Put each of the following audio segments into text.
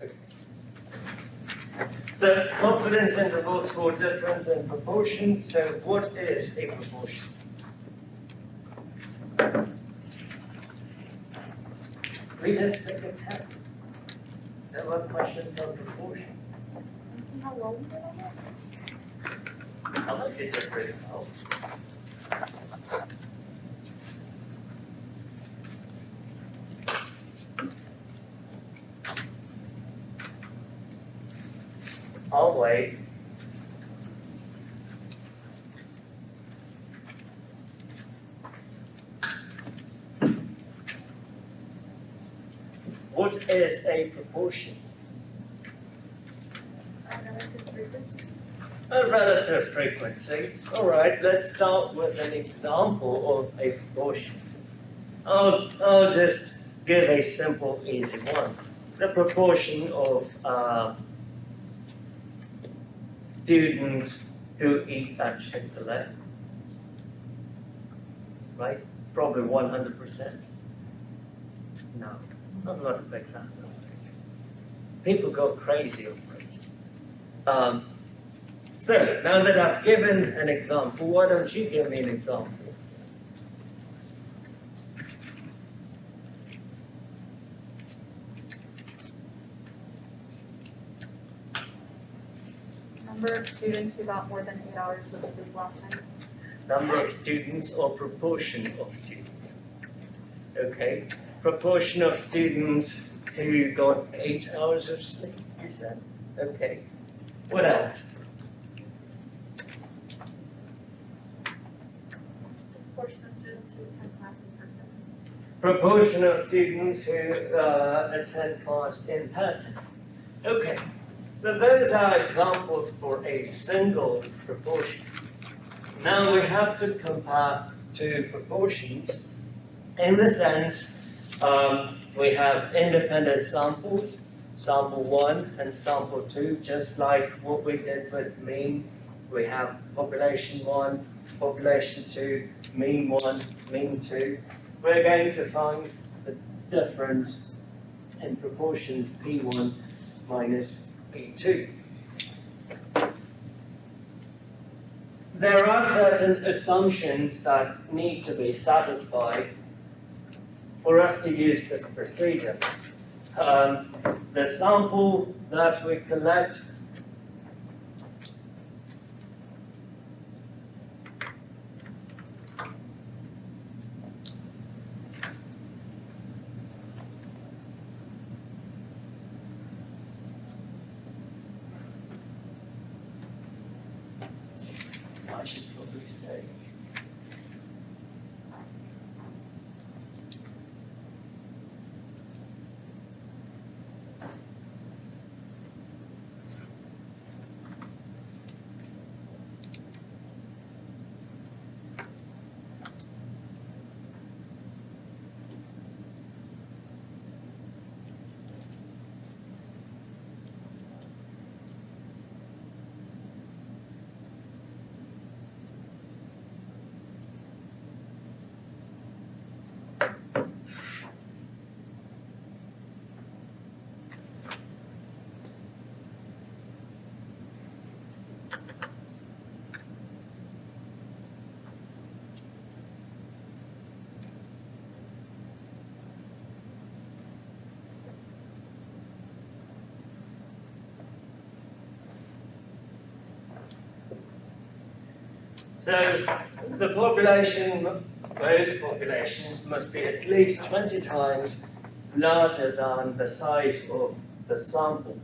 Okay. So confidence intervals for difference in proportions. So what is a proportion? Read us take a test. There were questions on proportion. See how low we did on it? How much did you bring out? I'll wait. What is a proportion? Relative frequency. A relative frequency. All right, let's start with an example of a proportion. I'll just give a simple, easy one. The proportion of students who eat at Chick-fil-A. Right? It's probably 100%. No, I'm not a big fan of those things. People go crazy over it. So, now that I've given an example, why don't you give me an example? Number of students who got more than 8 hours of sleep last night. Number of students or proportion of students? Okay, proportion of students who got 8 hours of sleep, you said? Okay, what else? Proportion of students who attend class in person. Proportion of students who attend class in person. Okay, so those are examples for a single proportion. Now we have to compare two proportions in the sense we have independent samples, sample 1 and sample 2, just like what we did with mean. We have population 1, population 2, mean 1, mean 2. We're going to find the difference in proportions P1 minus P2. There are certain assumptions that need to be satisfied for us to use this procedure. The sample that we collect I should probably say. So the population, those populations must be at least 20 times larger than the size of the sample.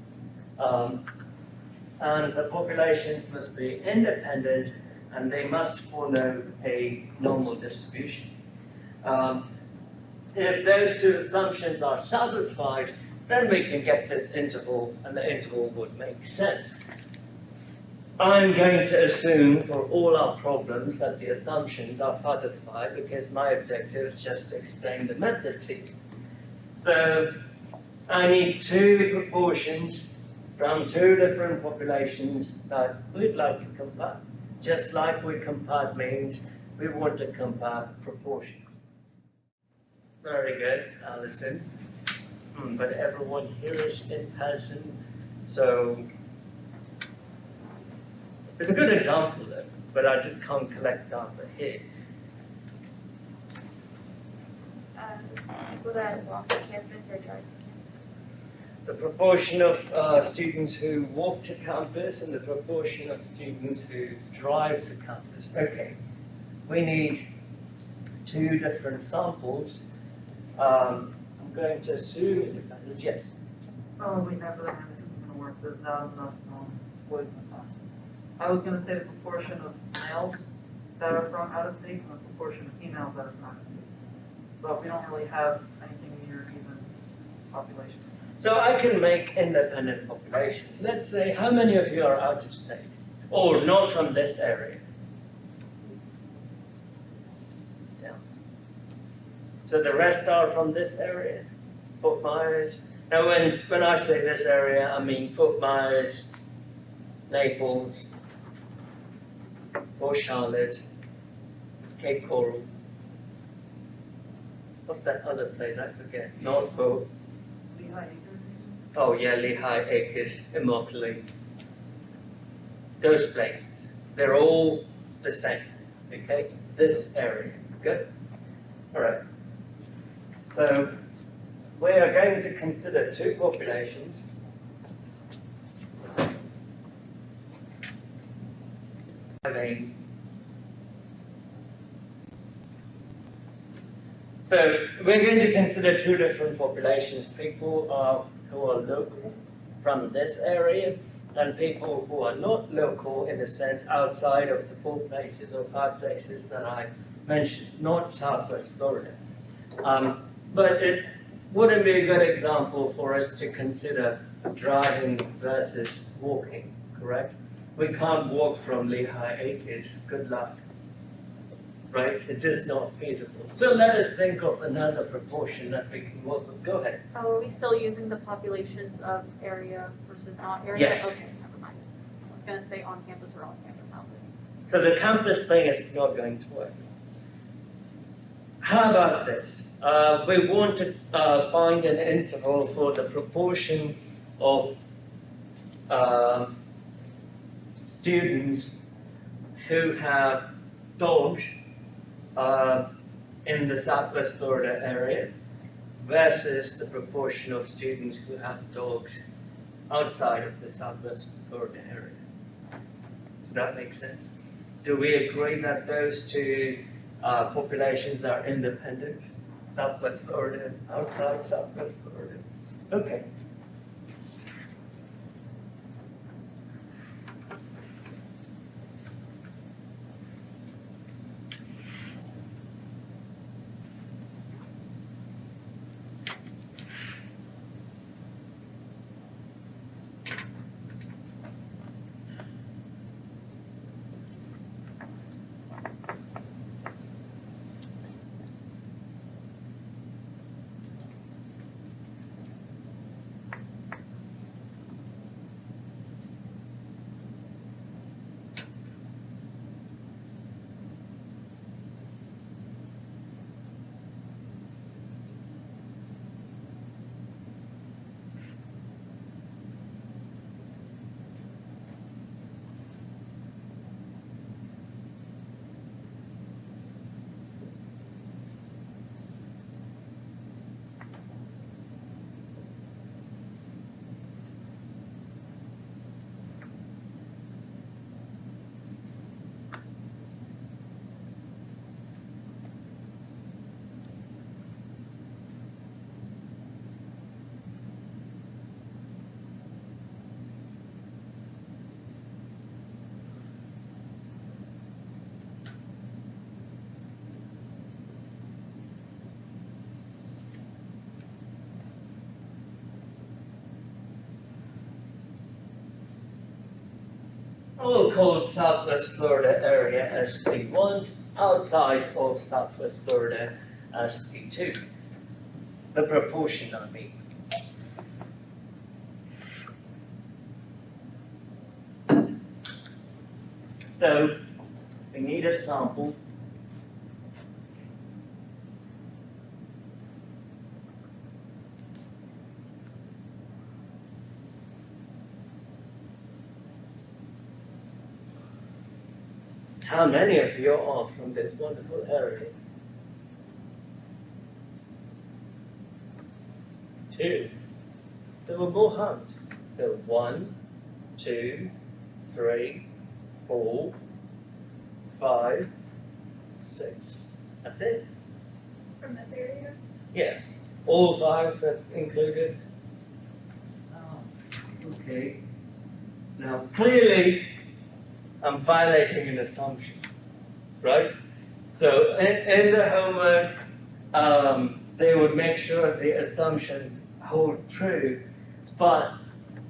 And the populations must be independent and they must follow a normal distribution. If those two assumptions are satisfied, then we can get this interval and the interval would make sense. I'm going to assume for all our problems that the assumptions are satisfied because my objective is just to explain the method to you. So I need two proportions from two different populations that we'd like to compare. Just like we compared means, we want to compare proportions. Very good, Alison. but everyone here is in person, so it's a good example though, but I just can't collect data here. People that walk to campus or drive to The proportion of students who walk to campus and the proportion of students who drive to campus. Okay, we need two different samples. I'm going to assume independence, yes. Oh, wait, no, but this isn't gonna work, there's not enough, boys in the class. I was gonna say the proportion of males that are from out of state and the proportion of females that are from out of state. But we don't really have anything near even populations. So I can make independent populations. Let's say, how many of you are out of state? Or not from this area? Yeah. So the rest are from this area? Fort Myers? Now when I say this area, I mean Fort Myers, Naples, Port Charlotte, Cape Coral. What's that other place? I forget. North Pole. Lehigh Acres? Oh yeah, Lehigh Acres, Immokalee. Those places. They're all the same. Okay? This area. Good? Alright. So we are going to consider two populations. So we're going to consider two different populations, people who are local from this area and people who are not local in a sense outside of the 4 places or 5 places that I mentioned, not Southwest Florida. But it wouldn't be a good example for us to consider driving versus walking, correct? We can't walk from Lehigh Acres, good luck. Right? It's just not feasible. So let us think of another proportion that we can work with. Go ahead. Oh, are we still using the populations of area versus not area? Yes. Okay, never mind. I was gonna say on campus or off campus, how's it? So the campus thing is not going to work. How about this? We want to find an interval for the proportion of students who have dogs in the Southwest Florida area versus the proportion of students who have dogs outside of the Southwest Florida area. Does that make sense? Do we agree that those two populations are independent? Southwest Florida, outside Southwest Florida? Okay. We'll call Southwest Florida area as P1, outside of Southwest Florida as P2. The proportion, I mean. So we need a sample. How many of you are from this wonderful area? 2. There were more hands. So 1, 2, 3, 4, 5, 6. That's it. From this area? Yeah. All 5 that included. Oh, okay. Now clearly I'm violating an assumption, right? So in the homework, they would make sure the assumptions hold true, but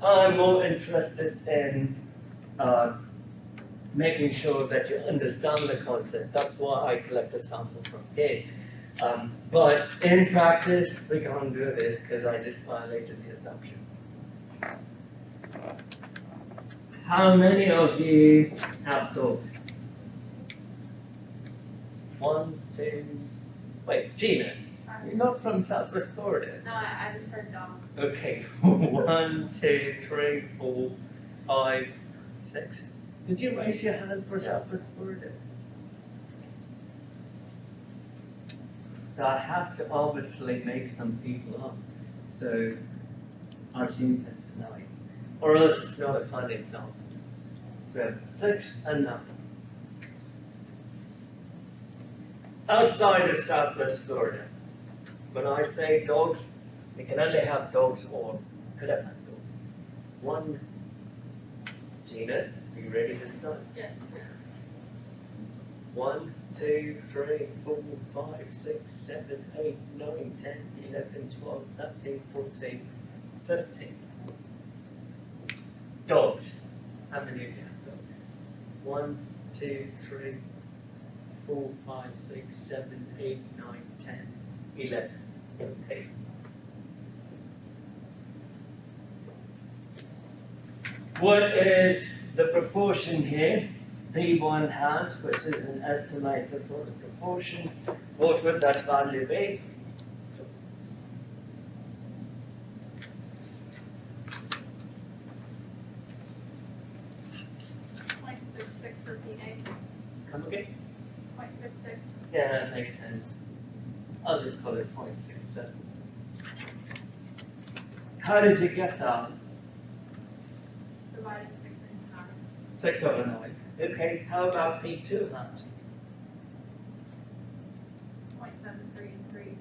I'm more interested in making sure that you understand the concept. That's why I collect a sample from here. But in practice, we can't do this because I just violated the assumption. How many of you have dogs? 1, 2, wait, Gina, you're not from Southwest Florida. No, I just heard dog. Okay, 1, 2, 3, 4, 5, 6. Did you raise your hand for Southwest Florida? So I have to arbitrarily make some people up. So I'll change that to 9. Or else it's not a fun example. So 6 and 9. Outside of Southwest Florida, when I say dogs, you can only have dogs or could have had dogs. 1, Gina, are you ready to start? Yeah. 1, 2, 3, 4, 5, 6, 7, 8, 9, 10, 11, 12, 13, 14, 15. Dogs. How many of you have dogs? 1, 2, 3, 4, 5, 6, 7, 8, 9, 10, 11. Okay. What is the proportion here? P1 hat, which is an estimator for the proportion. What would that value be? .66 for PA. Come again? 0.66. Yeah, that makes sense. I'll just call it 0.67. How did you get that? Divided 6 into 9. 6 over 9. Okay, how about P2 hat? 0.73 and 3.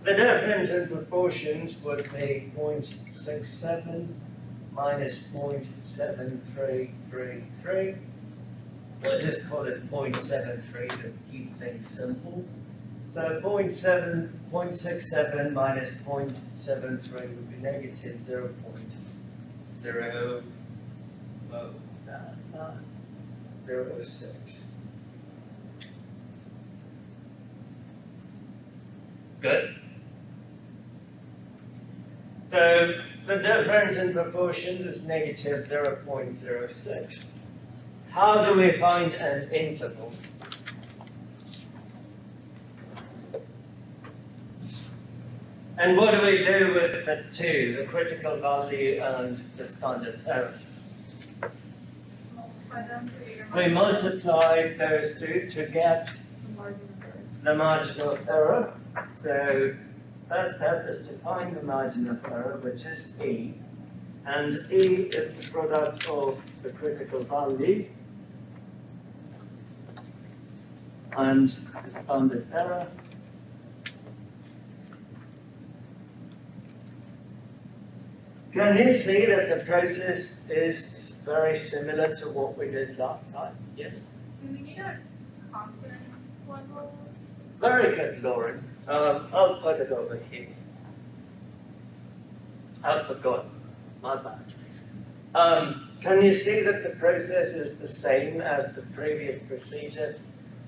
The difference in proportions would be 0.67 minus 0.7333. We'll just call it 0.73 to keep things simple. So 0.67 minus 0.73 would be negative 0.06. Good. So the difference in proportions is negative 0.06. How do we find an interval? And what do we do with the 2, the critical value and the standard error? Multiply them to your We multiply those 2 to get margin of error. the margin of error. So first step is to find the margin of error, which is E. And E is the product of the critical value and the standard error. Can you see that the process is very similar to what we did last time? Yes? Do we need a confidence level? Very good, Lauren. I'll put it over here. I forgot, my bad. Can you see that the process is the same as the previous procedure?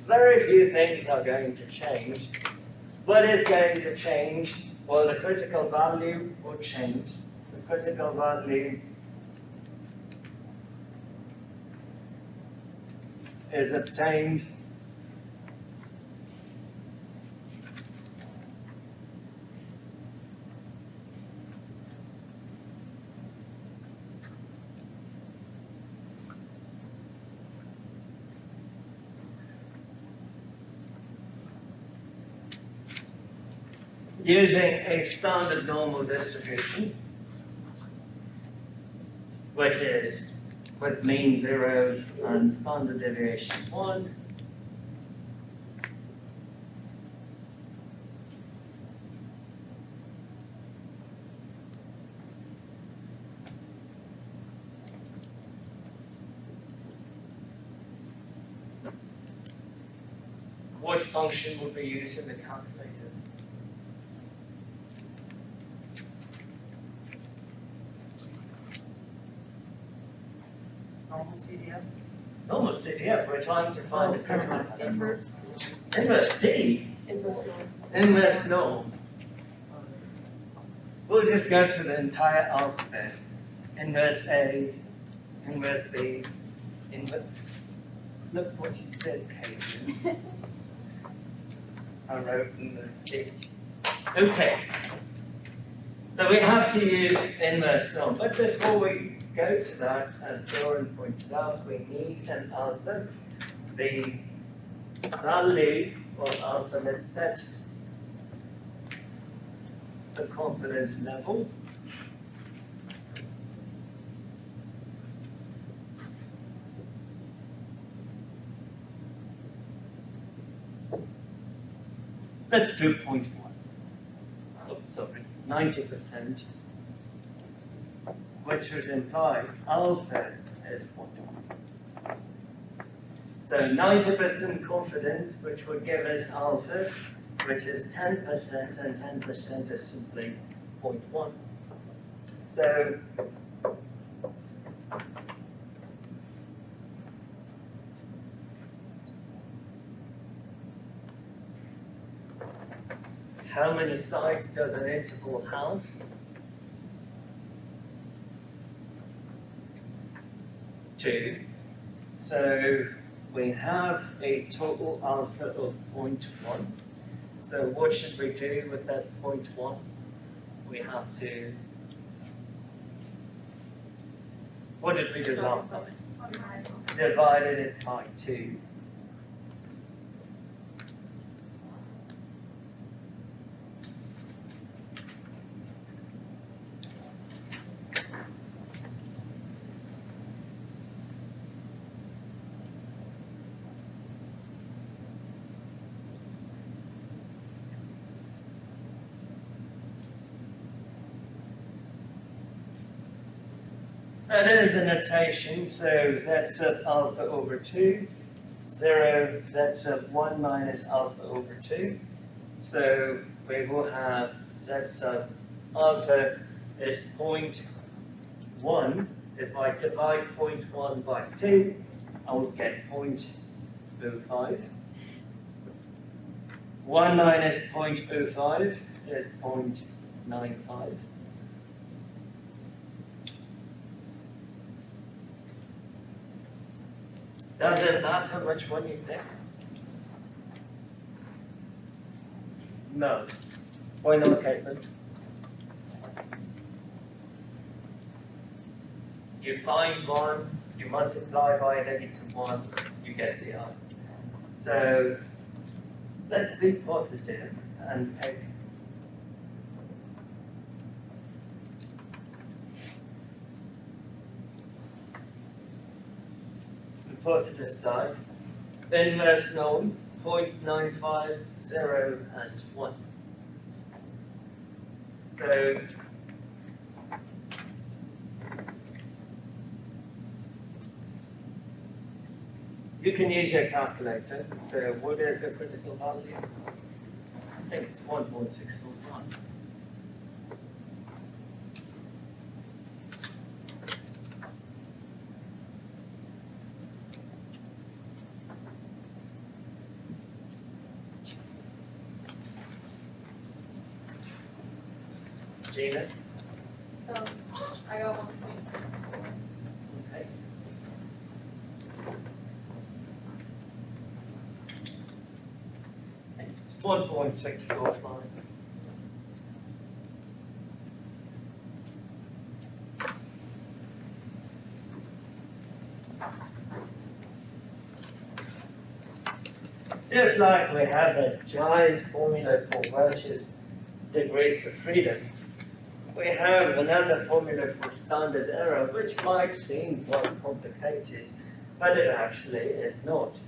Very few things are going to change. What is going to change? Well, the critical value will change. The critical value is obtained using a standard normal distribution, which is with mean 0 and standard deviation 1. What function will be used in the calculator? Normal CDF? Normal CTF, we're trying to find the critical value. Inverse. Inverse D, Inverse norm. inverse norm. We'll just go through the entire alphabet. Inverse A, inverse B, inverse. Look what you did, Caitlin. I wrote inverse D. Okay. So we have to use inverse norm. But before we go to that, as Doran pointed out, we need an alpha. The value of alpha, let's set the confidence level. Let's do 0.1. Oh, sorry, 90%, which would imply alpha is 0.1. So 90% confidence, which would give us alpha, which is 10%, and 10% is simply 0.1. So how many sides does an interval have? 2. So we have a total alpha of 0.1. So what should we do with that 0.1? We have to, what did we do last time? Divided it by 2. That is the notation, so z sub alpha over 2, 0, z sub 1 minus alpha over 2. So we will have z sub alpha is 0.1. If I divide 0.1 by 2, I will get 0.05. 1 minus 0.05 is 0.95. Does it matter which one you pick? No. Why not, Caitlin? You find one, you multiply by -1, you get the answer. So let's be positive and pick positive side, inverse norm, 0.95, 0, and 1. So you can use your calculator. So what is the critical value? I think it's 1.641. Gina? I got 1.64. Okay. It's 1.645. Just like we have a giant formula for Welch's degrees of freedom, we have another formula for standard error, which might seem quite complicated, but it actually is not.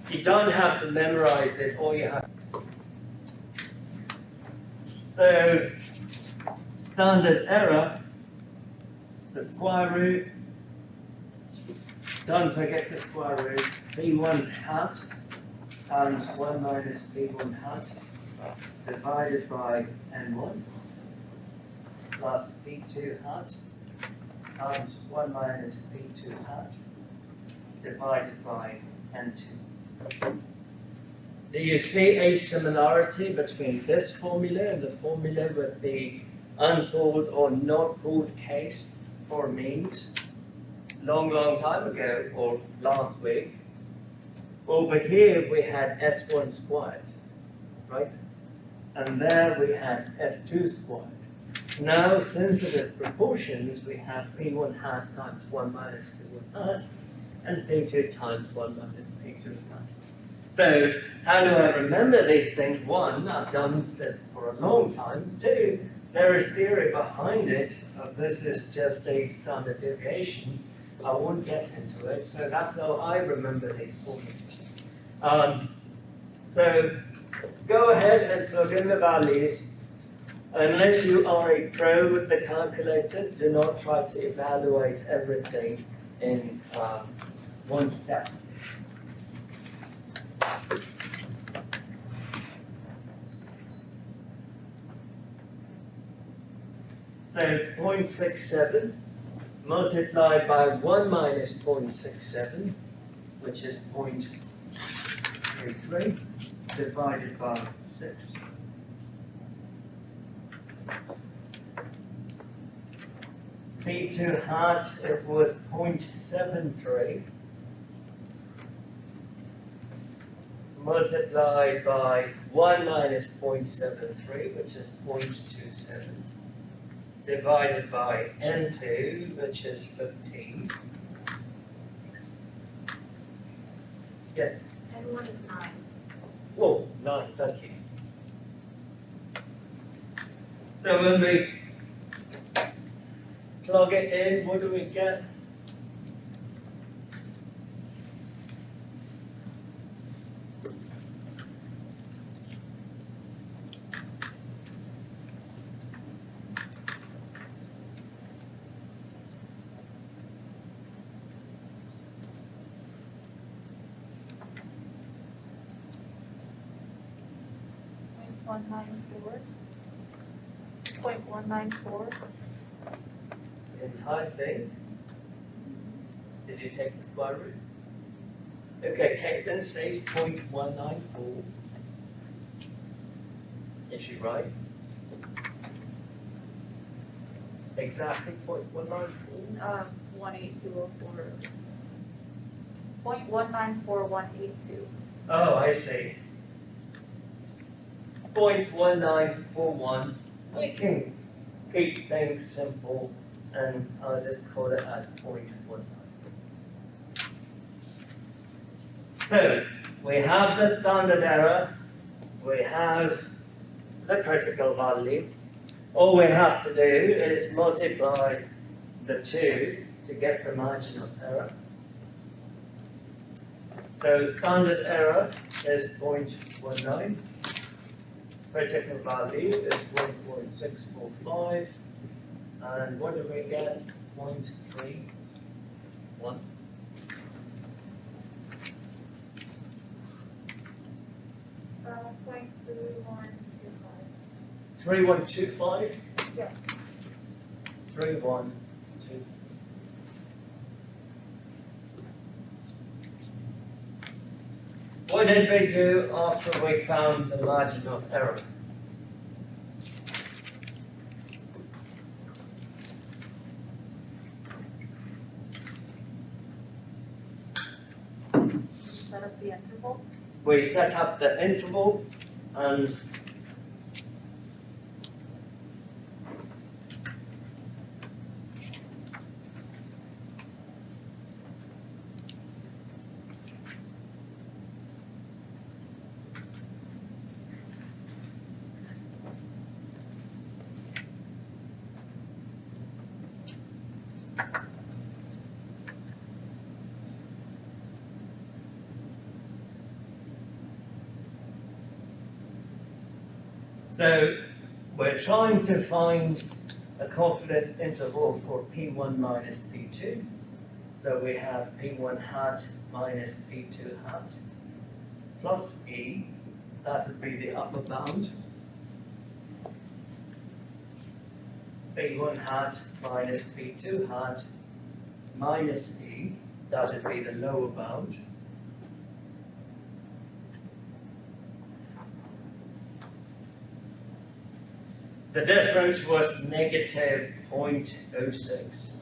You don't have to memorize it, all you have. So, standard error is the square root. Don't forget the square root. P1 hat times 1 minus P1 hat divided by N1 plus P2 hat times 1 minus P2 hat divided by N2. Do you see a similarity between this formula and the formula with the unpooled or not pooled case for means? Long time ago, or last week, over here we had S1 squared, right? And there we had S2 squared. Now, since it is proportions, we have P1 hat times 1 minus P1 hat, and P2 times 1 minus P2 hat. So, how do I remember these things? One, I've done this for a long time. Two, there is theory behind it. This is just a standard deviation. I won't get into it, so that's how I remember these formulas. So go ahead and plug in the values. Unless you are a pro with the calculator, do not try to evaluate everything in one step. So 0.67 multiplied by 1 minus 0.67, which is 0.33, divided by 6. P2 hat, it was 0.73, multiplied by 1 minus 0.73, which is 0.27. Divided by N2, which is 15. Yes? N1 is 9. Whoa, 9, thank you. So when we plug it in, what do we get? .194. The entire thing? Did you take the square root? Okay, Caitlin says 0.194. Is she right? Exactly 0.194? 18204. 0.194182. Oh, I see. 0.1941. We can keep things simple, and I'll just call it as 0.19. So, we have the standard error, we have the critical value. All we have to do is multiply the two to get the margin of error. So standard error is 0.19. Critical value is 1.645. And what do we get? 0.31. .3125. 3125? Yeah. 312. What did we do after we found the margin of error? set up the interval. We set up the interval and so we're trying to find a confidence interval for P1 minus P2. So we have P1 hat minus P2 hat plus E, that would be the upper bound. P1 hat minus P2 hat minus E, that would be the lower bound. The difference was negative 0.06.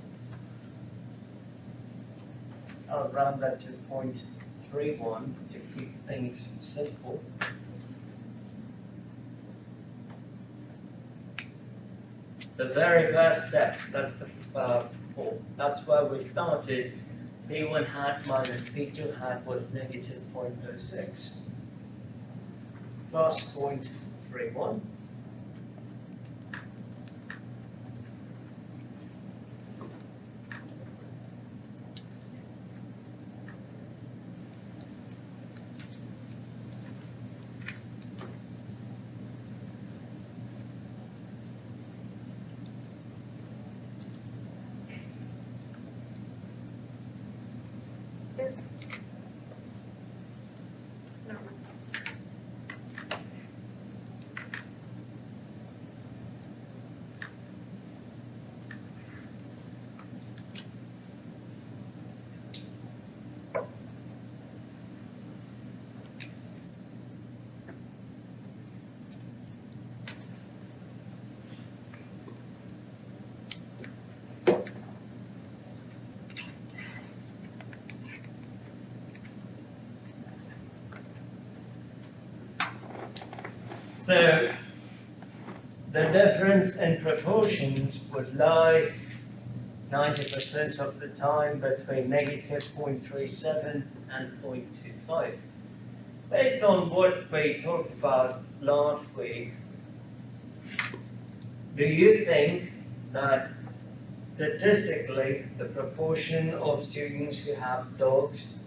I'll round that to 0.31 to keep things simple. The very first step, that's the that's where we started. P1 hat minus P2 hat was negative 0.06 plus 0.31. Is no. So the difference in proportions would lie 90% of the time between negative 0.37 and 0.25. Based on what we talked about last week, do you think that statistically the proportion of students who have dogs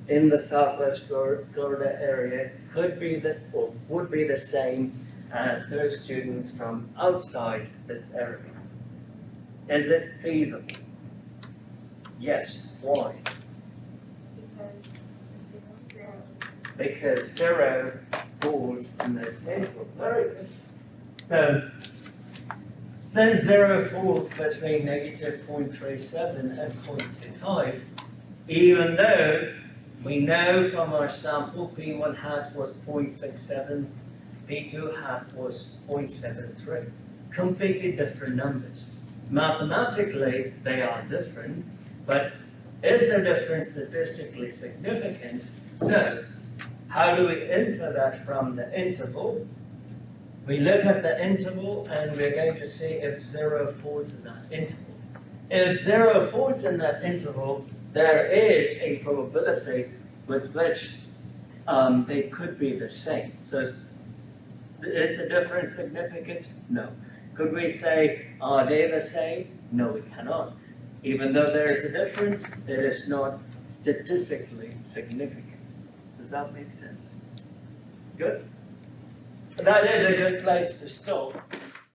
in the Southwest Florida area could be or would be the same as those students from outside this area? Is it feasible? Yes. Why? Because zero falls in this interval. Very good. So, since zero falls between negative 0.37 and 0.25, even though we know from our sample P1 hat was 0.67, P2 hat was 0.73. Completely different numbers. Mathematically, they are different, but is the difference statistically significant? No. How do we infer that from the interval? We look at the interval and we're going to see if zero falls in that interval. If zero falls in that interval, there is a probability with which they could be the same. So is the difference significant? No. Could we say, are they the same? No, we cannot. Even though there is a difference, it is not statistically significant. Does that make sense? Good? That is a good place to stop.